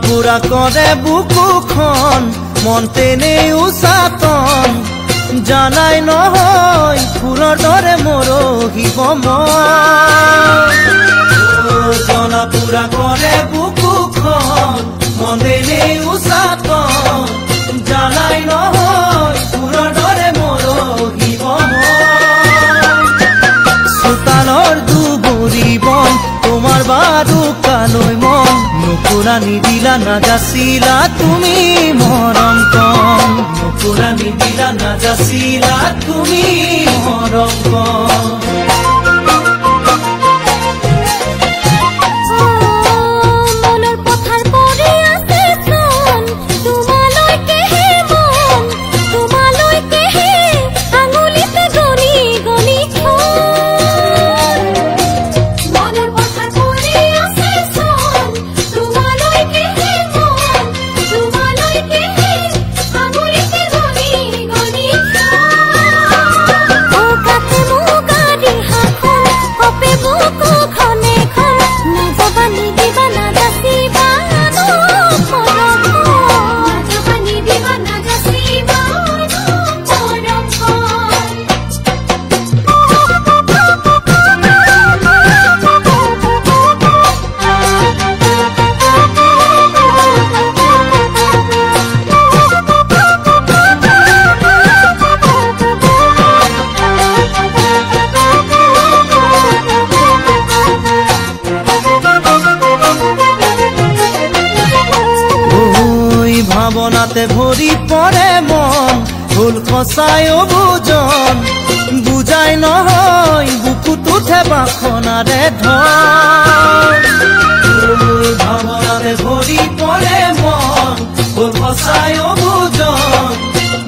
পুৰা কৰে বুকুখন মন তেনেই উচাতন জানাই নহয় ফুলৰ দৰে মৰহিব মন জ্বলা পুৰা কৰে বুকুখন মন তেনেই উচাতন জানাই নহয় ফুলৰ দৰে মৰহিব মন চোতালৰ দুবৰি বন তোমাৰ বাৰুকালৈ মন নুকুৰা নিদিলা নাযাচিলা তুমি মৰম কম নুকুৰা নিদিলা নাযাচিলা তুমি মৰম কম ভাৱনাতে ভৰি পৰে মন ভুল সঁচাই বুজন বুজাই নহয় বুকুত উঠে বাসনাৰে ধন ভাৱনাতে ভৰি পৰে মন ভুল সঁচাই বুজন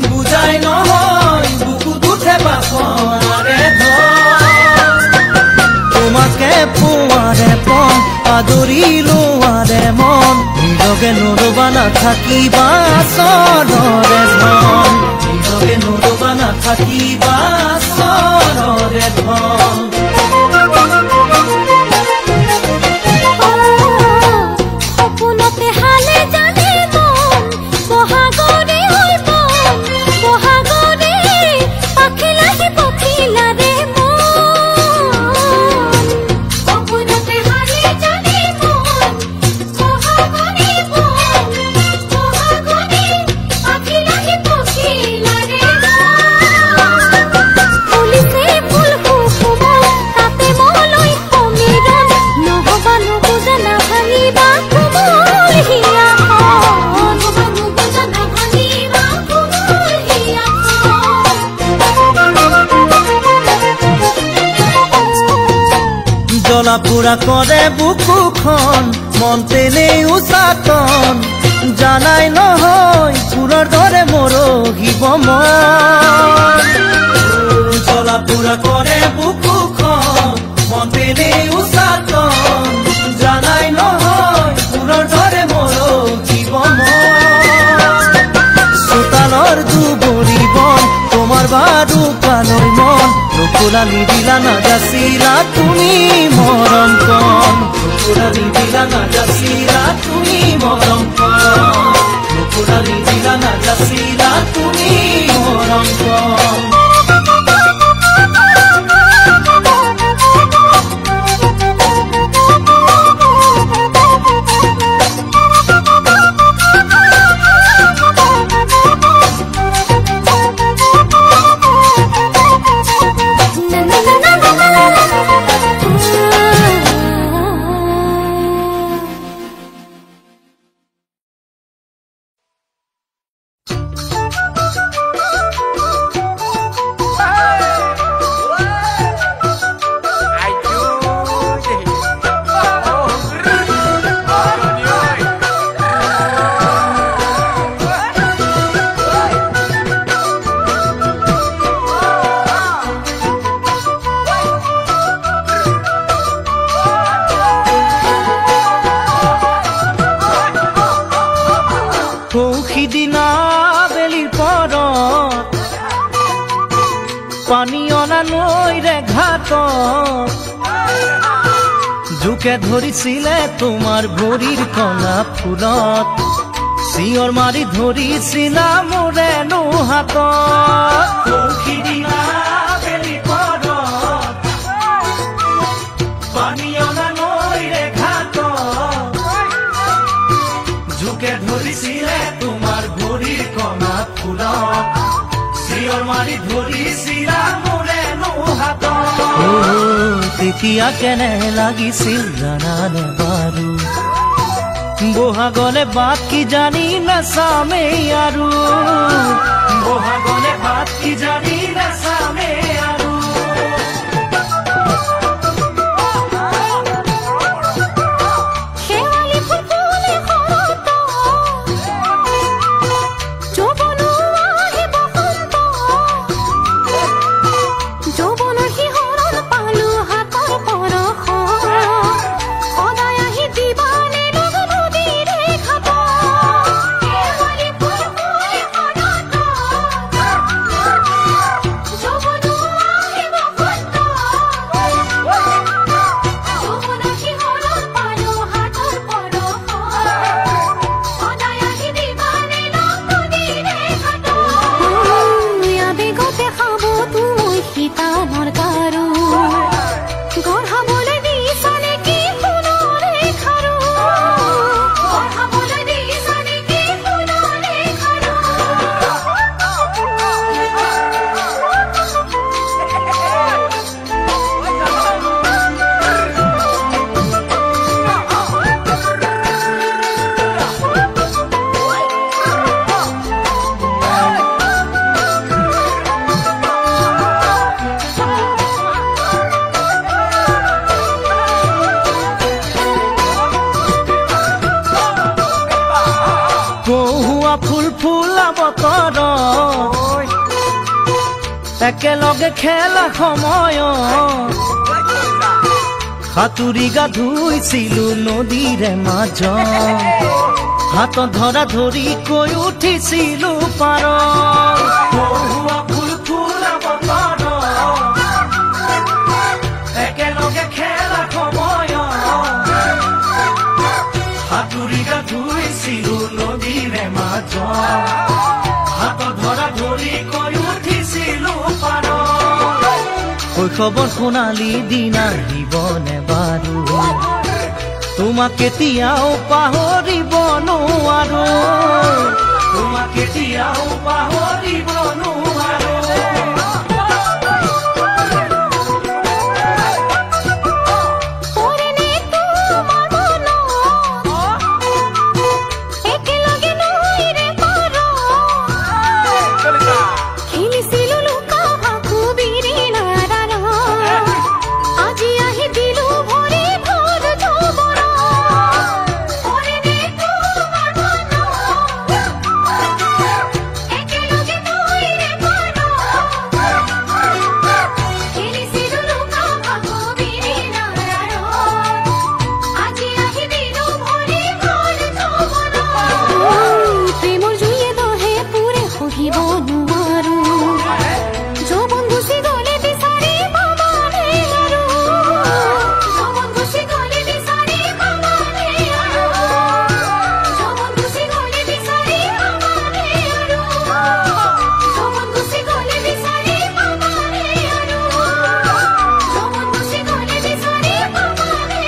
বুজাই নহয় বুকুত উঠে বাসনাৰে ধন তোমাকে পোৱাৰে পন আদৰি লোৱাৰে মন নিজকে নৰবা নাথাকিবা চৰৰে ধন নিজকে নৰবা নাথাকিবা চৰৰে ধন সপোনতে হালে জানে মন বহাগৰে হৈ মন বহাগৰে পাখিলাহি পখিলাৰে জ্বলা পুৰা কৰে বুকুখন মন তেনেই উচাতন জানাই নহয় ফুলৰ দৰে মৰহিব মন জ্বলা পুৰা কৰে বুকুখন মন তেনেই উচাতন জানাই নহয় ফুলৰ দৰে মৰহিব মন চোতালৰ দুবৰি বন তোমাৰ বাৰুকালৈ মন নুকুৰা নিদিলা নাযাচিলা তুমি মৰম কম নুকুৰা নিদিলা নাযাচিলা তুমি মৰম কম নুকুৰা নিদিলা নাযাচিলা তুমি মৰম কম সিদিনা বেলিৰ পৰত পানী অনা নৈৰে ঘাটত জোক জোকে ধৰিছিলে তোমাৰ ভৰিৰ কলা ফুলত চিঞৰ মাৰি ধৰিছিলা মোৰেনো হাতত সিদিনা বেলি পৰত পানী অনা নৈৰে ঘাটত জোকে ধৰিছিলে তোমাৰ ভৰিৰ কলা ফুলত চিঞৰ মাৰি ধৰিছিলা মোৰেনো হাতত তেতিয়া কেনে লাগিছিল জানানে বাৰু বহাগলে বাট কি জানি নাচামে আৰু বহাগলে বাট কি জানি নাচামে আৰু শেৱালি ফুল ফুলে শৰত যৌৱনো আহে বসন্ত যৌৱনৰ শিহৰণ পালো হাতৰ পৰশ সদায় আহি দিবানে লগ নদীৰে ঘাট শেৱালি ফুল ফুলে শৰত যৌৱনো আহে বসন্ত যৌৱনৰ শিহৰণ পালো হাতৰ পৰশ সদায় আহি দিবানে লগ নদীৰে ঘাট আবেগতে খাব তুই শীতানৰ গাৰু গঢ়াবলৈ দিছানে কি সোণৰে খাৰু গঢ়াবলৈ দিছানে কি সোণৰে খাৰু কহুৱা ফুল ফুলা বতৰত একেলগে খেলা সময়ত সাঁতুৰি গা ধুইছিলো নদীৰে মাজত হাতত ধৰা ধৰি কৈ উঠিছিলো পাৰত কহুৱা ফুল ফুলা বতৰত একেলগে খেলা সময়ত সাঁতুৰি গা ধুইছিলো নদীৰে মাজত হাতত ধৰা ধৰি কৈ উঠিছিলো পাৰত শৈশৱৰ সোণালী দিন আহিবনে বাৰু তোমাক কেতিয়াও পাহৰিব নোৱাৰো তোমাক কেতিয়াও পাহৰিব নোৱাৰো পৰেনে তোমাৰ মনত একেলগে নৈৰে পাৰত খেলিছিলো লুকা ভাকু বিৰি নাৰাৰ আজি আহি দিলো ভৰি ভৰ যৌৱন পৰেনে তোমাৰ মনত একেলগে নৈৰে পাৰত খেলিছিলো লুকা ভাকু বিৰি নাৰাৰ আজি আহি দিলো ভৰি ভৰ যৌৱন প্ৰেমৰ জুয়ে দহে পুৰে সহিব নোৱাৰো যৌৱন গুচি গলে বিচাৰি পাবানে আৰু যৌৱন গুচি গলে বিচাৰি পাবানে আৰু যৌৱন গুচি গলে বিচাৰি পাবানে আৰু যৌৱন গুচি গলে বিচাৰি পাবানে আৰু যৌৱন গুচি গলে বিচাৰি পাবানে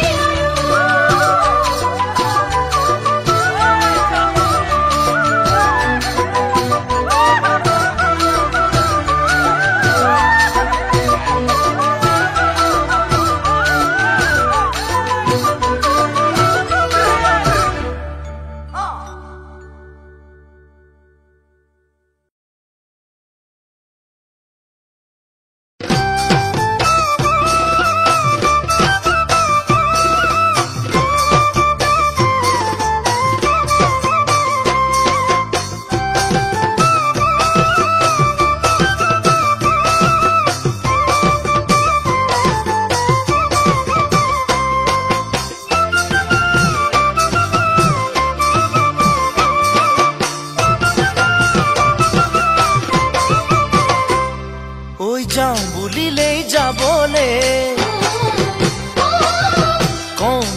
যাওঁ বুলিলেই যাবলে কওঁ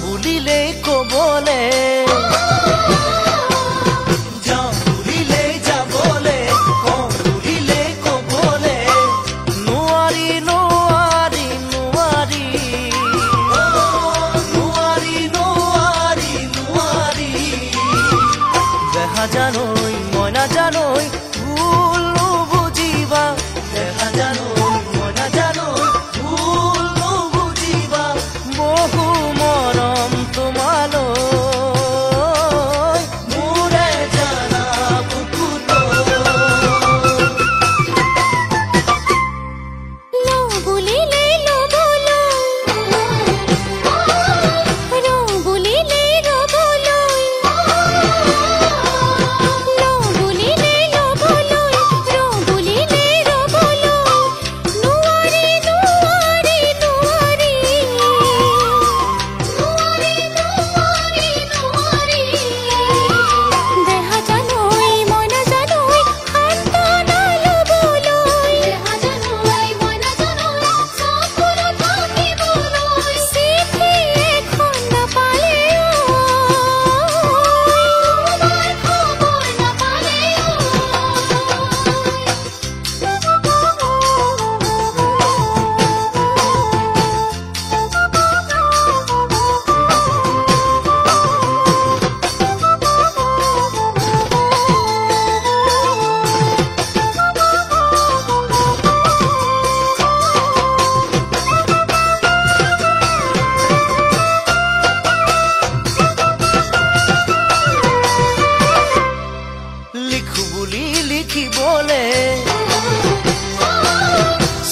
লিখিবলে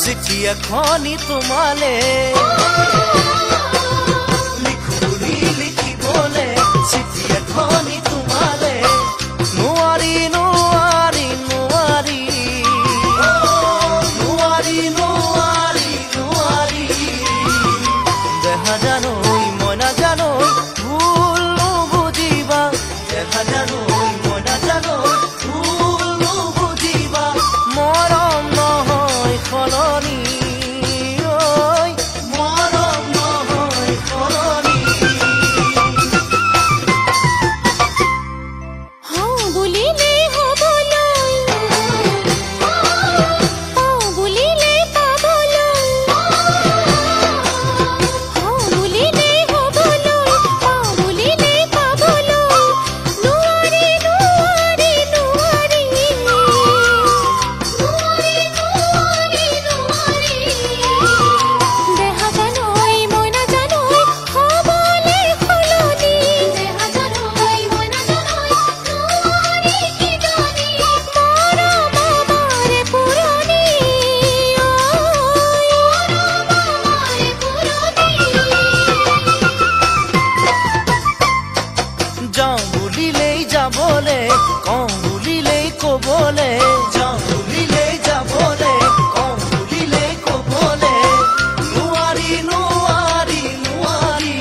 চিঠি এখনি তোমালে লিখুলি লিখিবলে চিঠি এখনি তোমালে নোৱাৰি নোৱাৰি নোৱাৰি নোৱাৰি নোৱাৰি নোৱাৰি দেখা জানৈ মই নাজানৈ ভুল নুবুজিবা দেখা জানৈ মই নাজানৈ ভুল নুবুজিবা মৰম নহয় সলনি ঐ মৰম নহয় সলনি হওঁ বুলিলে হ'বলৈ পাওঁ বুলিলে পাবলৈ হওঁ বুলিলে হ'বলৈ পাওঁ বুলিলে পাবলৈ নোৱাৰি নোৱাৰি নোৱাৰি দেহা জানৈ মই নাজানৈ হ'বলে সলনি দেহা জানৈ মই নাজানৈ নোৱাৰি কিজানি মৰম আমাৰে পুৰণি মৰম আমাৰে পুৰণি যাওঁ বুলিলেই যাবলে কওঁ বুলিলেই ক'বলে যাওঁ বুলিলেই যাবলে কওঁ বুলিলেই ক'বলে নোৱাৰি নোৱাৰি নোৱাৰি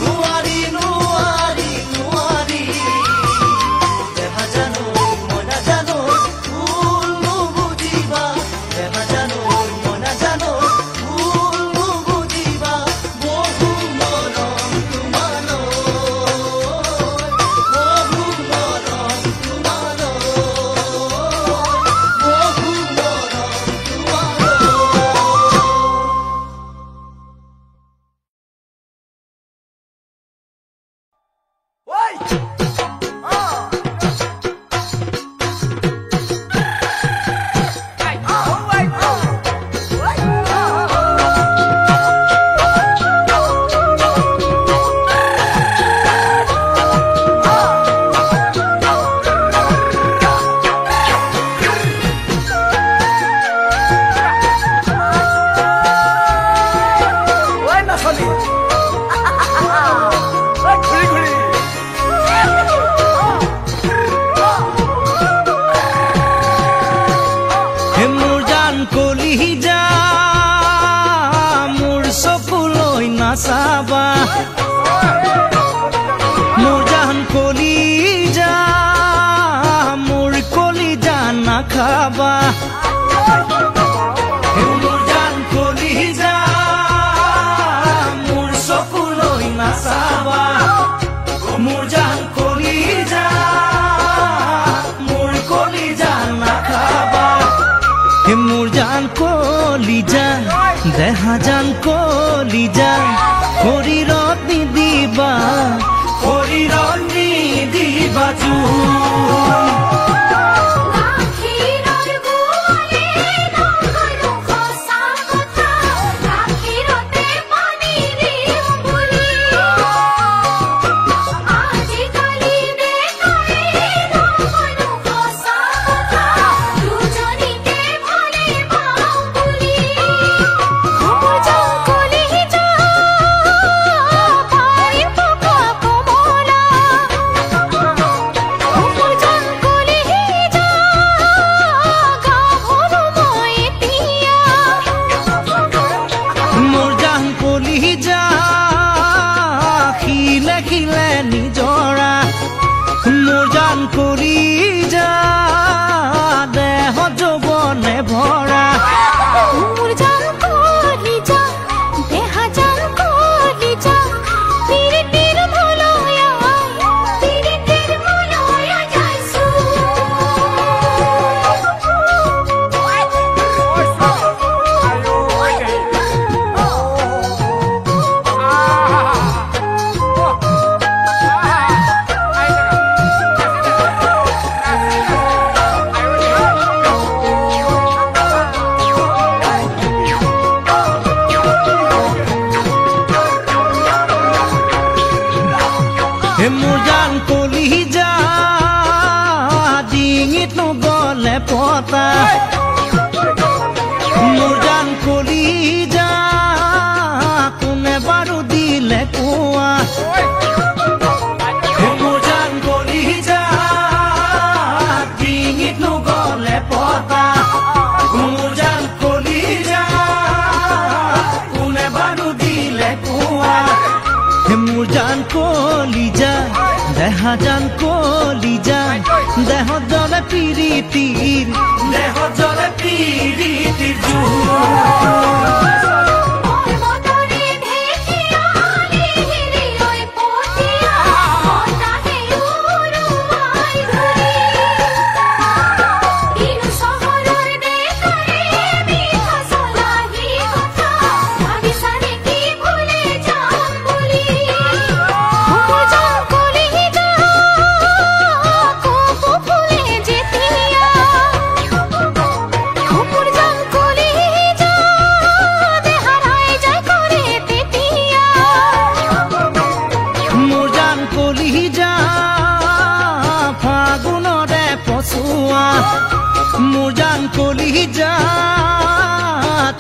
নোৱাৰি নোৱাৰি নোৱাৰি দেখা জানৈ মই নাজানৈ ভুল নুবুজিবা দেখা জানৈ মই নাজানৈ ভুল নুবুজিবা বহু মৰম তোমালৈ বহু মৰম তোমালৈ বহু মৰম হে মোৰ জান কলিজা মোৰ চকুলৈ নাচাবা মোৰ জান কলিজা মোৰ কলিজা নাখাবা হে মোৰ জান কলিজা মোৰ চকুলৈ নাচাবা মোৰ জান কলিজা মোৰ কলিজা নাখাবা হে মোৰ জান কলিজা দেহা জান কলিজা শৰীৰত নিদিবা শৰীৰত নিদিবা জুই গাখীৰৰ গোৱালে নকৰো সঁচা কথা গাখীৰতে পানী দিম বুলি আজিকালি দেখাই নকৰো সঁচা কথা দুজনীকে ভালে পাওঁ বুলি মোৰ জান কলিজা পাই পকা কমলা মোৰ জান গলে পতা মোৰ জান কলি যা কোনে বাৰু দিলে কোৱা মোৰ জান কলি যা ডিঙিত গলে পতা মোৰ জান কলি যা কোনে বাৰু দিলে কোৱা মোৰ জান কলি যা দেহা জান কলি যা দেহ জলে পিৰিতিৰ মোৰ জান কলি যা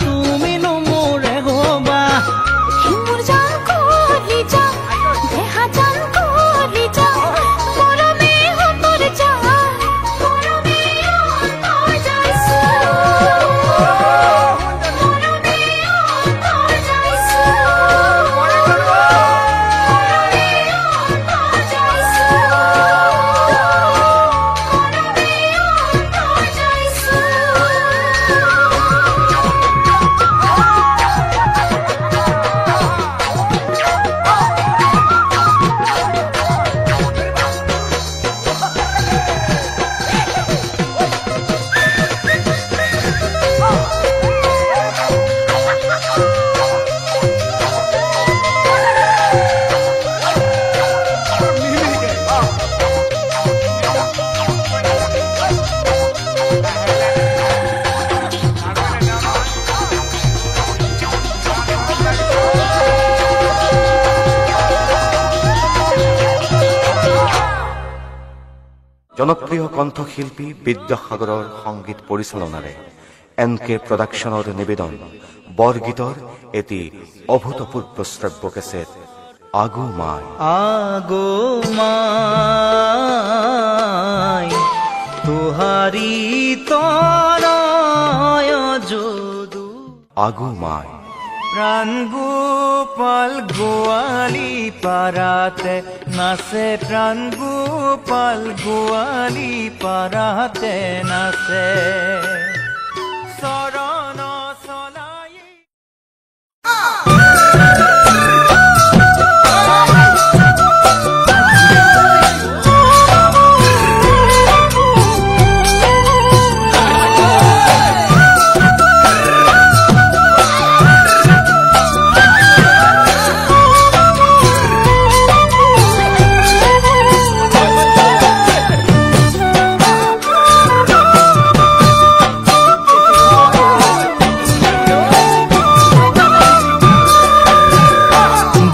তুমি নো মোৰে হবা মোৰ জান কলি যা দেহা জান কলি যা মৰমে হতৰ যা মৰমে হতৰ যাইছো মৰমে হতৰ যাইছো মৰমে হতৰ যাইছো জনপ্ৰিয় কণ্ঠশিল্পী বিদ্যাসাগৰৰ সংগীত পৰিচালনাৰে এনকে প্ৰডাকশ্যনৰ নিবেদন বৰগীতৰ এটি অভূতপূৰ্ব শ্ৰাব্য কেছেট আগো মাই তোহারি তনয় যদু আগো মাই প্রাণ গোপাল গোয়ালি পারাতে নাচে প্রাণ গোপাল গোয়ালি পারাতে নাচে চরণ চলাই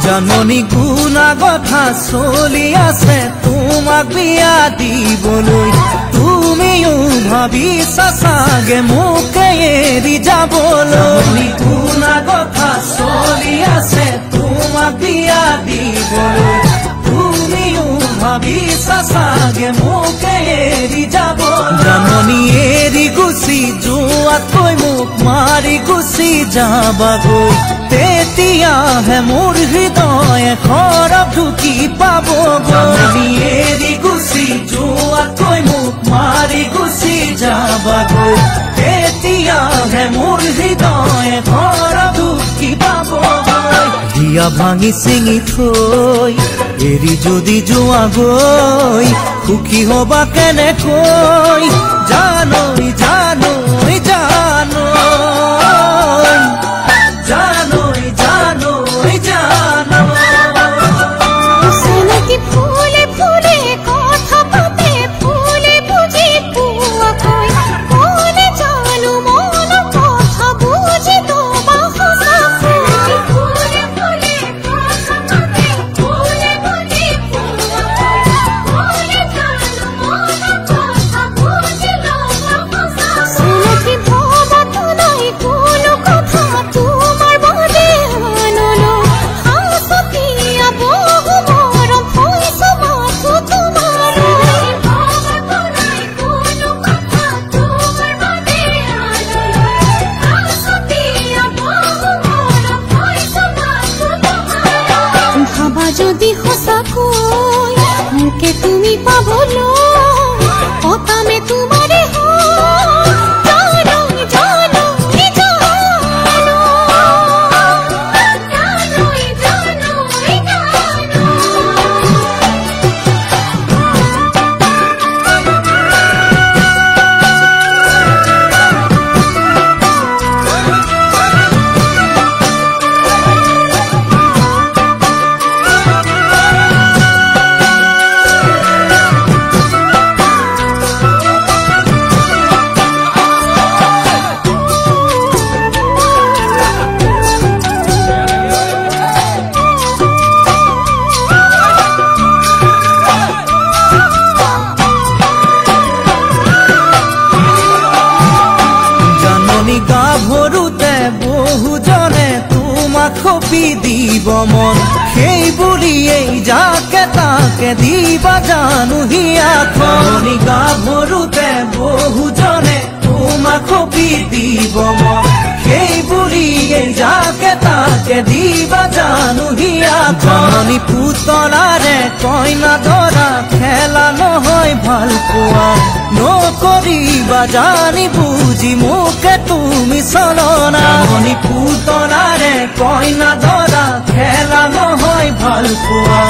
জাননী গুণা কথা চলি আছে তোমাক বিয়া দিবলৈ তুমিও ভাবিছা চাগে মোকে এৰি যাবলৈ গুণা কথা চলি আছে তোমাক বিয়া দিবলৈ তুমিও ভাবিছা চাগে মোকে এৰি যাবলৈ জাননী এৰি গুচি যোৱাতকৈ মোক মাৰি গুচি যাবাগৈ তেতিয়াহে মোৰ হৃদয় খৰব ঢুকি পাবগৈ এৰি গুচি যোৱাতকৈ মোক মাৰি গুচি যাবাগৈ তেতিয়াহে মোৰ হৃদয় খৰব ঢুকি পাবগৈ হিয়া ভাঙি চিঙি থৈ এৰি যদি যোৱাগৈ সুখী হবা কেনেকৈ জানৈ জানৈ জানৈ জানৈ জানৈ জানৈ চিনাকি ফুলে ফুলে কথা পাতে ফুলে বুজি পোৱাকৈ মনে জানো মন কথা বুজি তোমা সঁচাকৈ ফুলে ফুলে কথা পাতে ফুলে বুজি পোৱাকৈ মনে জানো মন কথা বুজি যদি সঁচাকৈ মোকে তুমি পাবলৈ পতামে তোমাৰে খপি দিব মন সেই বুলিয়েই যাকে তাকে দিবা জানো হিয়াখনি গাভৰুতে বহুজনে তোমাক খপি দিব মন সেই বুলিয়েই যাকে তাকে দিবা জানো হিয়াখনি পুতলাৰে কইনা দৰা খেলা নহয় ভাল পোৱা নকৰিবা জানি বুজি মোকে তুমি চলনা মনি পুতলাৰে কইনা দৰা খেলা নহয় ভাল পোৱা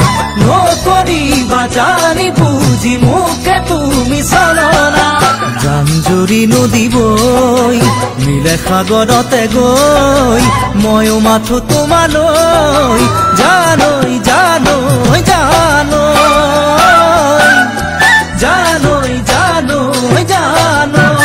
নকৰিবা জানি বুজি মোকে তুমি চলনা জাঞ্জুৰি নদী বৈ মিলে সাগৰতে গৈ ময়ো মাথো তোমালৈ জানৈ জানৈ জানৈ জানৈ জানৈ জানৈ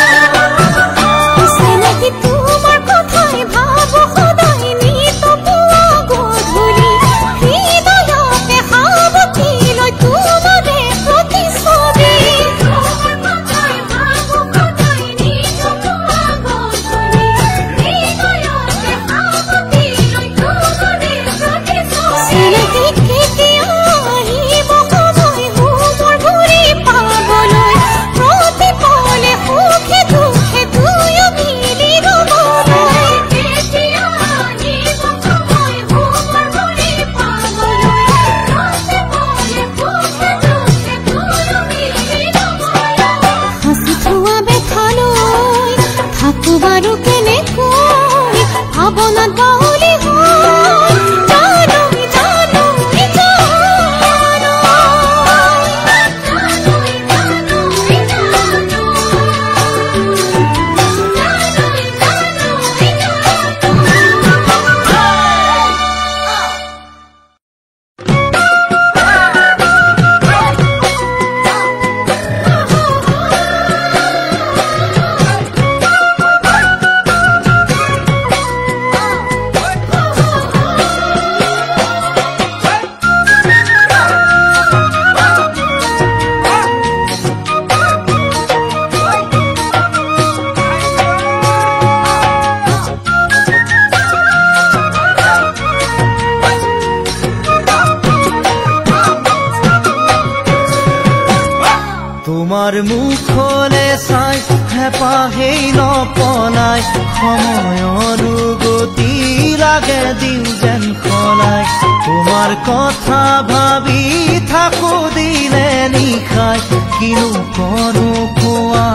তোমাৰ মুখলে চাই হেঁপাহেই নপলাই সময়ৰ গতি লাগে দিও যেন সলাই তোমাৰ কথা ভাবি থাকো দিনে নিশাই কিনো কৰো কোৱা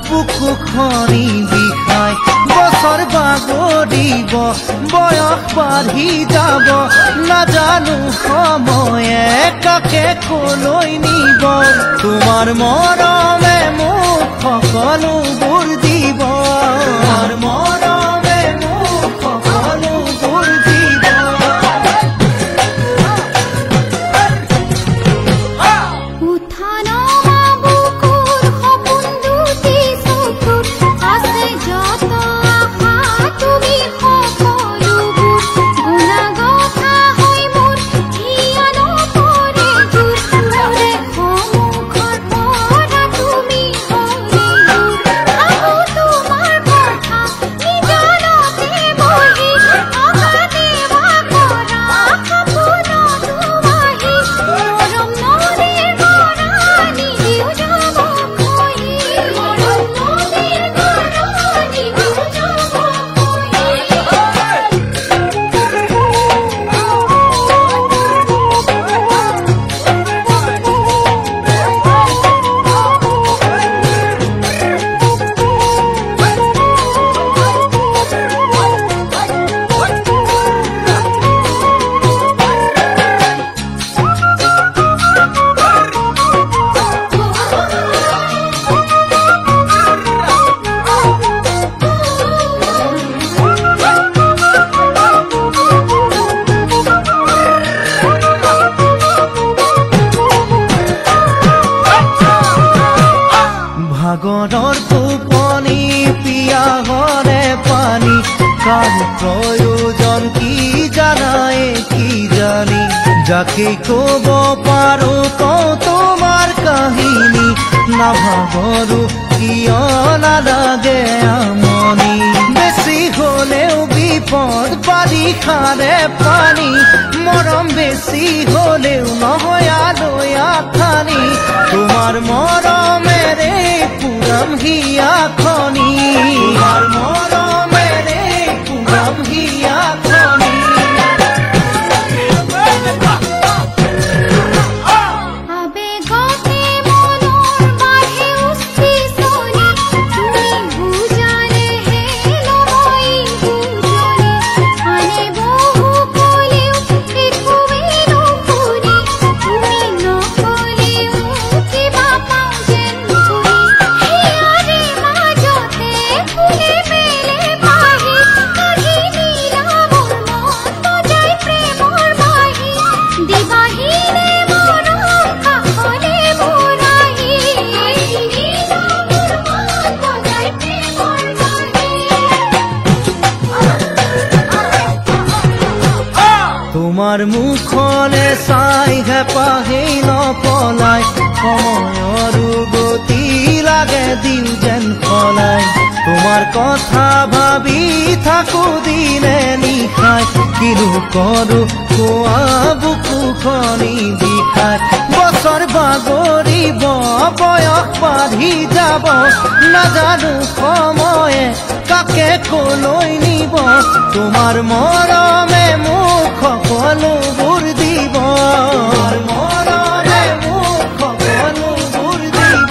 বুকুখনি বিষাই বছৰ বাগৰিব বয়স বাঢ়ি যাব নাজানো সময়ে কাকে কলৈ নিব তোমাৰ মৰমে মোক সকলোবোৰ দিব তোমাৰ মৰমে মোক সকলোবোৰ দিব তুমি কথার প্রয়োজন কি জানায় কি জানি যাকে কব পারো কও তোমার কাহিনী না ভাবৰো কিয় নালাগে আমনি বেছি হলেও বিপদ বাৰিষাৰে পানী মৰম বেছি হলেও নহয় আদয়া খানি তোমাৰ মৰমেৰে পুৰাম হিয়াখনি তোমাৰ মৰমেৰে পুৰাম হিয়াখনি তোমাৰ মুখলে চাই হেঁপাহেই নপলাই সময়ৰো গতি লাগে দিও যেন সলাই তোমাৰ কথা ভাবি থাকো দিনে নিশাই কিনো কৰো কোৱা বুকুখনি বিষাই বছৰ বাগৰিব বয়স বাঢ়ি যাব নাজানো সময়ে কাকে কলৈ নিব তোমাৰ মৰমে মোক সকলোবোৰ দিব তোমাৰ মৰমে মোক সকলোবোৰ দিব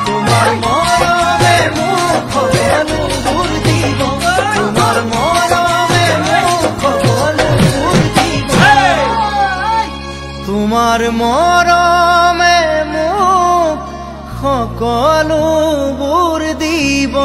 তোমাৰ মৰমে মোক সকলোবোৰ দিব তোমাৰ মৰমে মোক সকলোবোৰ দিব তোমাৰ মৰমে মোক সকলোবোৰ দিব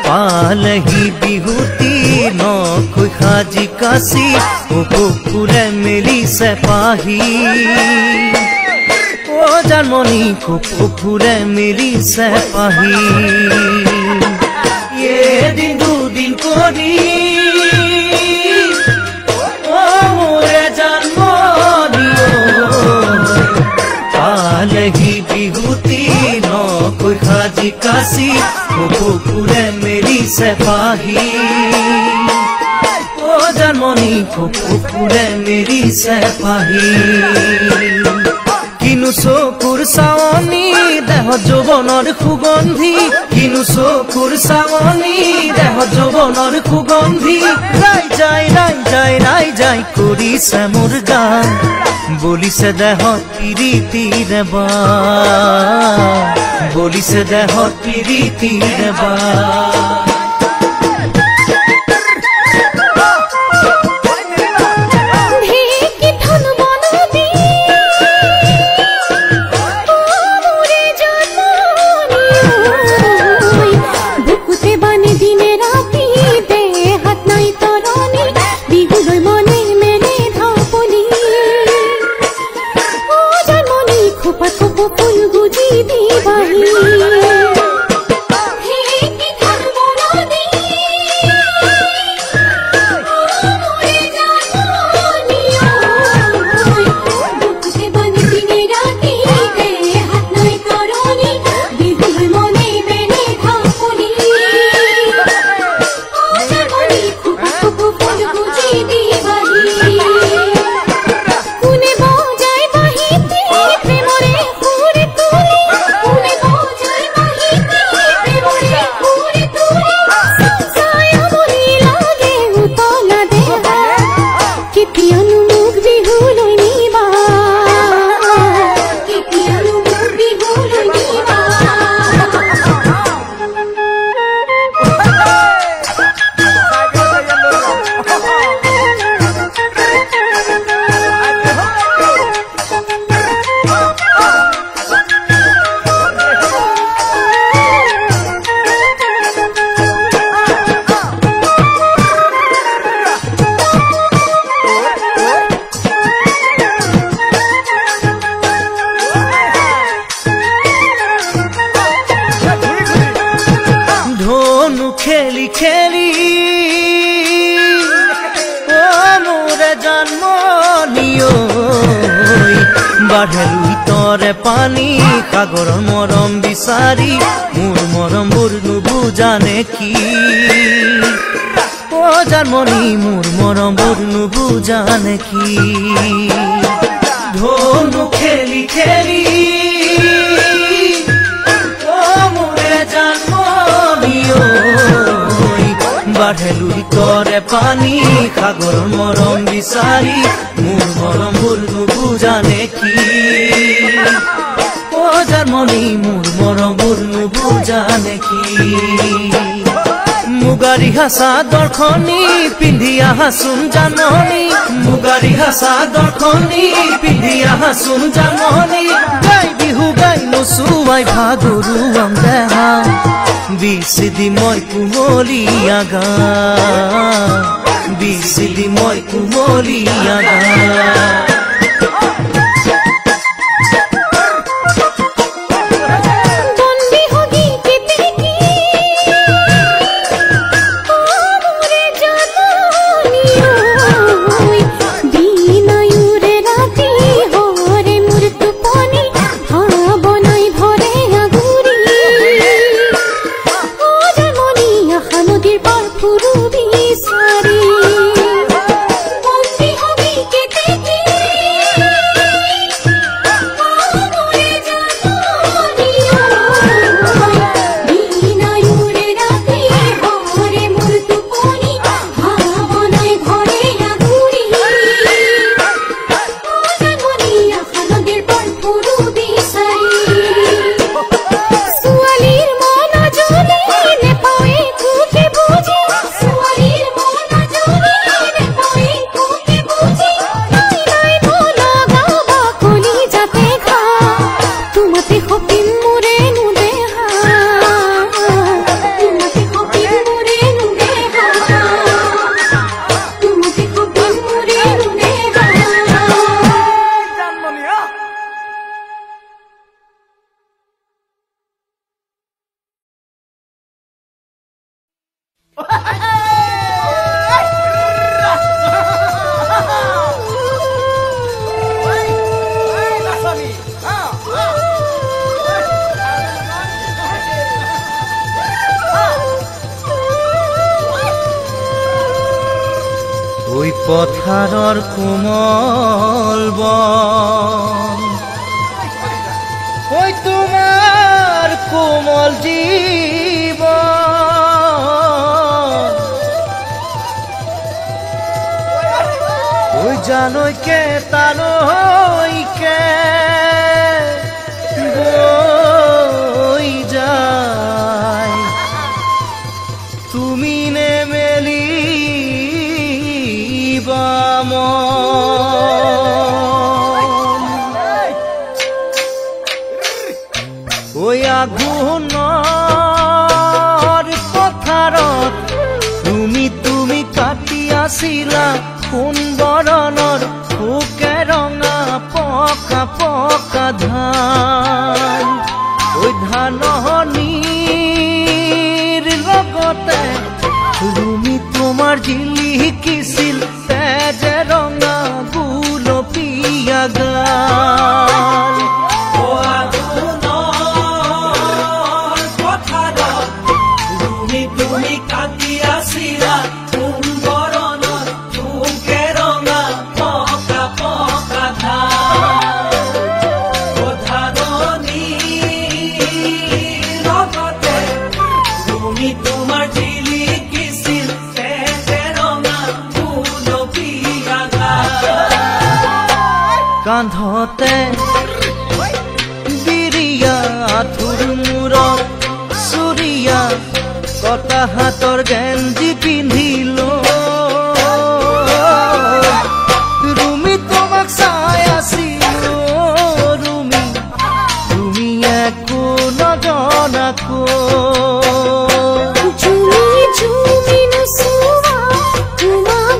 পালহি বিহুতি নকৈ সাজি কাচি কুকুৰে মেলিছে পাহি ও জানমণি কুকুৰে মেলিছে পাহি এদিন দুদিন কৰি ও মোৰে জানমণি পালহি বিহুতি নকৈ সাজি কাচি কুকুৰে মেলিছে পাহি ও জানমণি কুকুৰে মেলিছে পাহি কিনো চকুৰ চাৱনি দেহ যৌৱনৰ সুগন্ধি কিনো চকুৰ চাৱনি দেহ যৌৱনৰ সুগন্ধি ৰাই যায় কৰিছে মোৰ গান বলিছে দেহত প্ৰীতিৰ বাণ বলিছে দেহত প্ৰীতিৰ বাণ খেলি খেলি ও মোৰে জন্মনি বাঢ়ে লুই তৰে পানী সাগৰৰ মৰম বিচাৰি মোৰ মৰমবোৰ নুবুজানে কি ও জন্মনি মোৰ মৰমবোৰ নুবুজানে কি ধনু খেলি খেলি ও মোৰে জন্মনি বাঢ়ে লুই তৰে পানী সাগৰৰ মৰম বিচাৰি মোৰ মৰমবোৰ নুবুজানে কি ও জন্মনি মোৰ মৰমবোৰ নুবুজানে কি মুগাৰী হাসা দৰ্শনী পিন্ধি আহাচোন জাননী মুগাৰী হাসা দৰ্শনী পিন্ধি আহাচোন জাননী গাই বিহু গাই নচুৱাই ভাগৰুৱাম দেহা বিচিদি মই কুমলীয়া গা বিচিদি মই কুমলীয়া গা ওই পথাৰৰ কোমল বন ওই তোমাৰ কোমল জীৱন ওই জানৈকে তালৈকে বৈ যায় তুমি নেমেলি ওই আগুনৰ পথাৰত তুমি কাটি আছিলা সোণ বৰণৰ ভোকে ৰঙা পকা পকা ধান ওই ধাননিৰ লগতে তুমি তোমাৰ জিলিকিছিল তেজে ৰঙা গুলপীয়া গাল তুমি কাটি আছিলা সোণ বৰণৰ ভোকে ৰঙা পকা পকা ধাননিৰ লগতে তুমি তোমাৰ জিলিকিছিল তেজে ৰঙা গুলপীয়া গাল কান্ধতে বিৰিয়া আঁঠুৰ মূৰত চুৰিয়া কটা হাতৰ গেঞ্জি পিন্ধিলো ৰুমি তোমাক চাই আছিলো ৰুমি তুমি একো নজনাকো তোমাৰ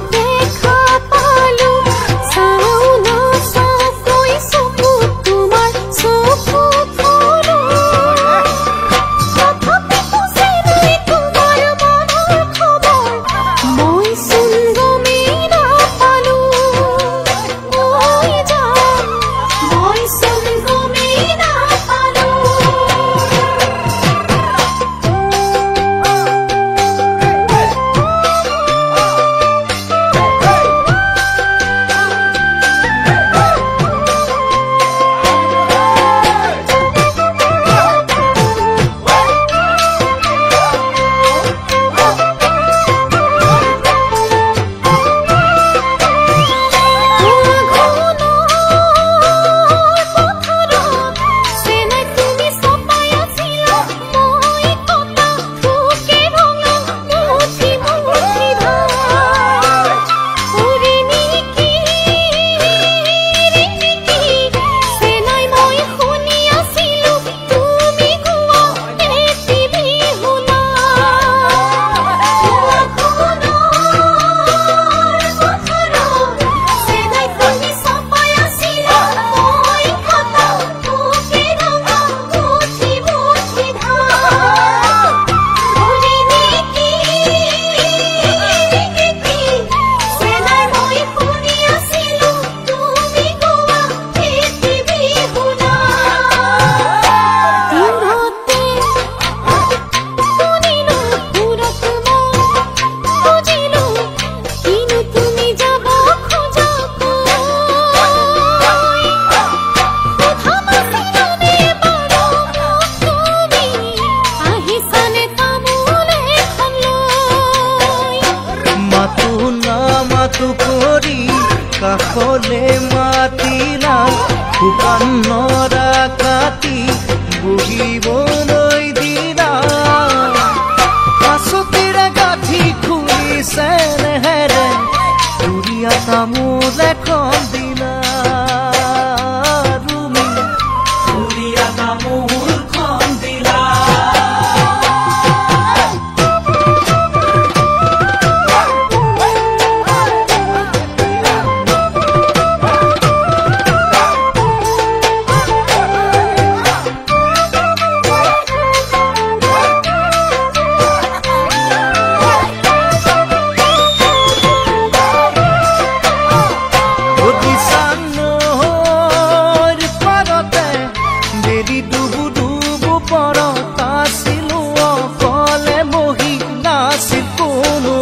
ওপৰত আছিলো অকলে বহি নাছিল কোনো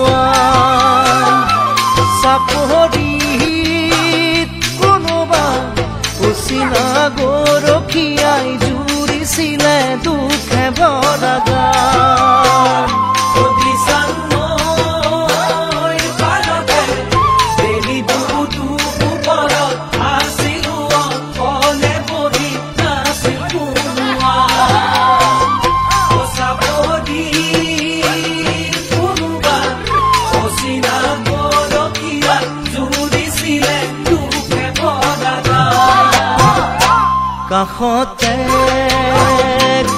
চাপৰিত কোনোবা অচিনা গৰখীয়াই জুৰিছিলে দুখে ভৰা গান কাষতে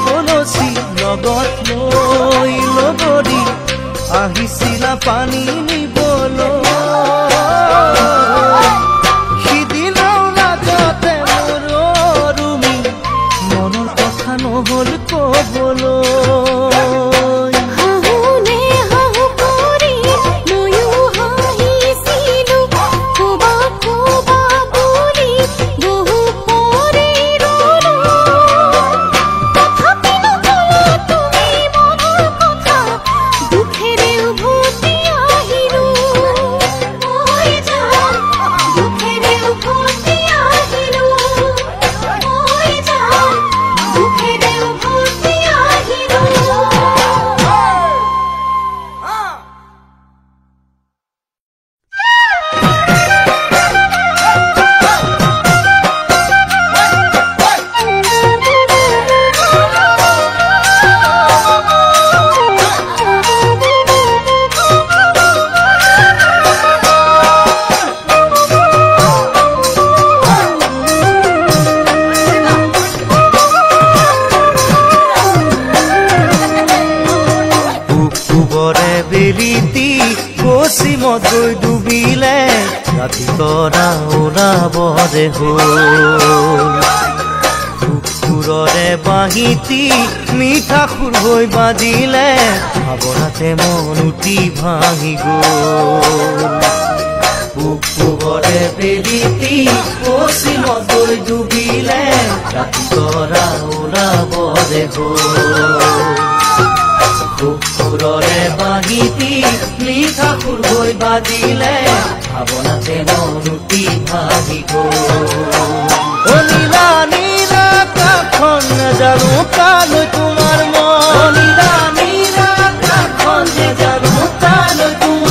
কলচি লগত লৈ লগৰি আহিছিলা পানী নিবলৈ সিদিনাও লাগতে মোৰ ৰুমি মনৰ কথা নহ'ল ক'বলৈ পশ্চিমত গৈ ডুবিলে ৰাতি তৰা ওলাবৰে হ'ল কুকুৰৰে বাঁহীটি মিঠা সুৰ হৈ বাজিলে ভাৱনাতে মন উঠি ভাঙি গ'ল কুকুৰৰে বেলিটি পশ্চিমত গৈ ডুবিলে ৰাতি তৰা ওলাবৰে হ'ল কুকুৰৰে বাঁহীটি মিঠা সুৰ হৈ বাজিলে ভাৱনাতে মন উঠি ভাঙি গ'ল নীলা নীলা আকাশখন নেজানো কালৈ তোমাৰ মন নীলা নীলা আকাশখন নেজানো কালৈ তোমাৰ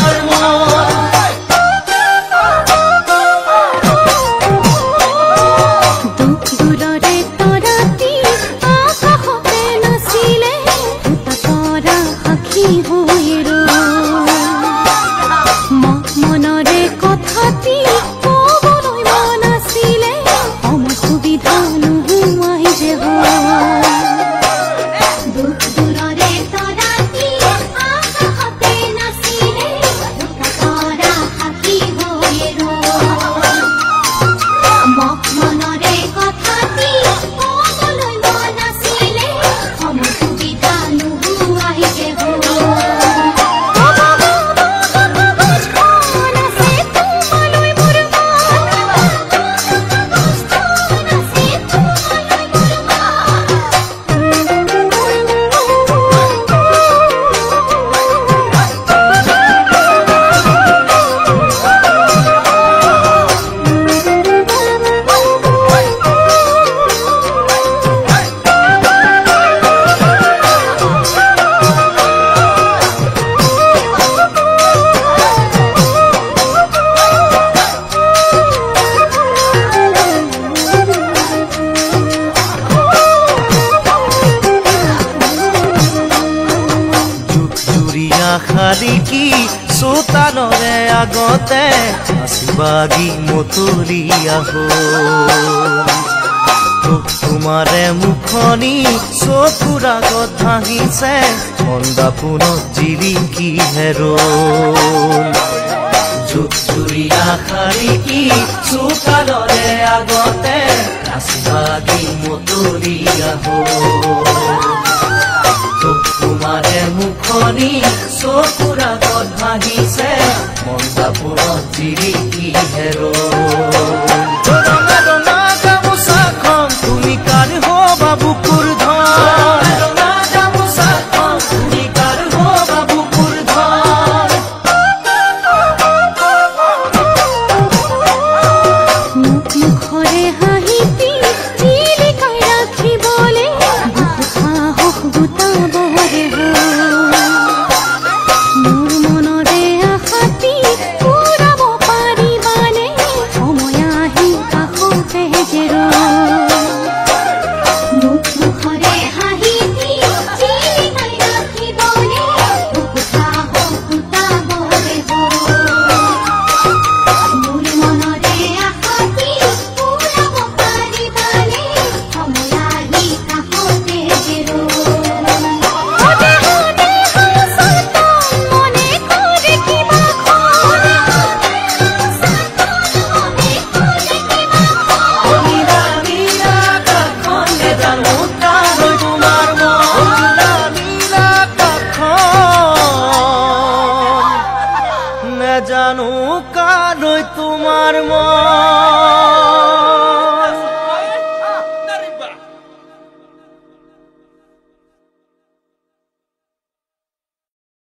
মনৰে কথাটি ক'বলৈ মন আছিলে সময় সুবিধা নোহোৱাই যে দূৰৰে তৰাটি আকাশতে নাছিলে তৰা সাক্ষী হৈ মনৰে কথাটি ক'বলৈ মন আছিলে সময় সুবিধা নোহোৱাই যে শালিকি চোতালৰে আগতে আছিবাগি মতলীয়া হ'ল তোমাৰে মুখনি চকুৰ আগত ভাঙিছে মন্দাপোনত জিলিকি হেৰ'ল জুৰিয়া শালিকি চোতালৰে আগতে আছিবাগি মতলীয়া হ'ল তোমাৰে মুখনি চকুৰ আগত ভাঙিছে মন্দাপোৰত জিলিকি হেৰ'ল ৰঙা ৰঙা গামোচাখন তুমি কাৰ হবা বুকুৰ ধন জানো কালৈ তোমাৰ মন